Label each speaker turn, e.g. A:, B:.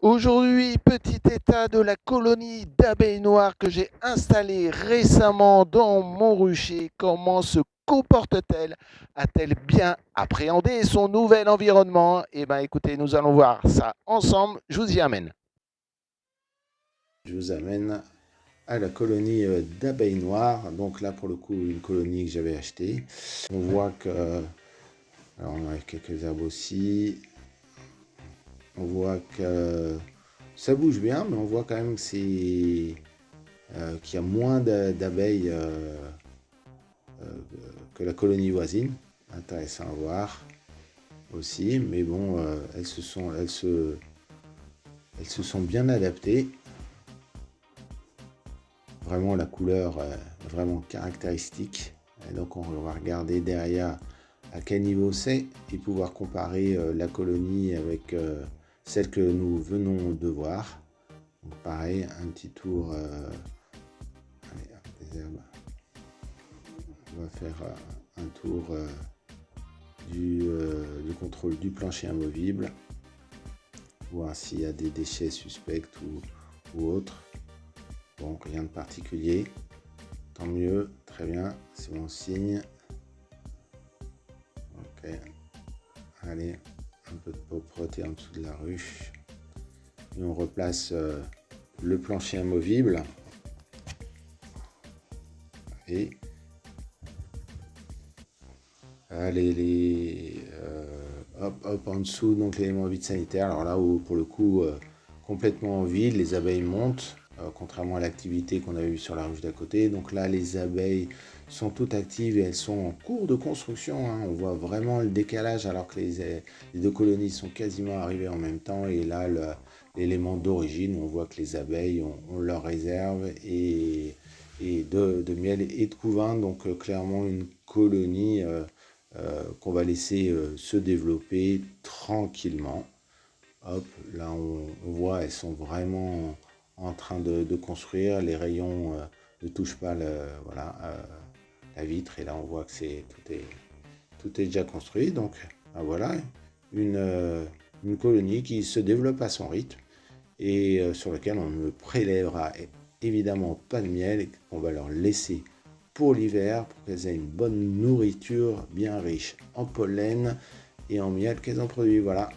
A: Aujourd'hui, petit état de la colonie d'abeilles noires que j'ai installée récemment dans mon rucher. Comment se comporte-t-elle? A-t-elle bien appréhendé son nouvel environnement? Eh bien, écoutez, nous allons voir ça ensemble. Je vous y amène.
B: Je vous amène à la colonie d'abeilles noires. Donc là, pour le coup, une colonie que j'avais achetée. On voit que... Alors, on a quelques herbes aussi. On voit que ça bouge bien, mais on voit quand même que qu'il y a moins d'abeilles que la colonie voisine. Intéressant à voir aussi. Mais bon, elles se sont bien adaptées. Vraiment, la couleur vraiment caractéristique. Et donc, on va regarder derrière à quel niveau c'est et pouvoir comparer la colonie avec celle que nous venons de voir. Donc, pareil, un petit tour. Allez, des herbes. On va faire un tour du contrôle du plancher amovible, voir s'il y a des déchets suspects ou autres. Bon, rien de particulier. Tant mieux, très bien, c'est bon signe. Ok, allez, un peu de propreté en dessous de la ruche. Et on replace le plancher amovible. Et hop, en dessous, donc l'élément vide sanitaire. Alors là où, pour le coup, complètement vide, les abeilles montent, contrairement à l'activité qu'on avait vue sur la ruche d'à côté. Donc là, les abeilles sont toutes actives et elles sont en cours de construction, hein. On voit vraiment le décalage alors que les deux colonies sont quasiment arrivées en même temps. Et là, l'élément d'origine, on voit que les abeilles ont leur réserve et de miel et de couvain. Donc clairement une colonie qu'on va laisser se développer tranquillement. Hop, là on voit, elles sont vraiment en train de construire. Les rayons ne touchent pas la vitre. Et là on voit que tout est déjà construit. Donc ben voilà, une colonie qui se développe à son rythme et sur laquelle on ne prélèvera évidemment pas de miel et qu'on va leur laisser pour l'hiver pour qu'elles aient une bonne nourriture bien riche en pollen et en miel qu'elles en produisent. Voilà.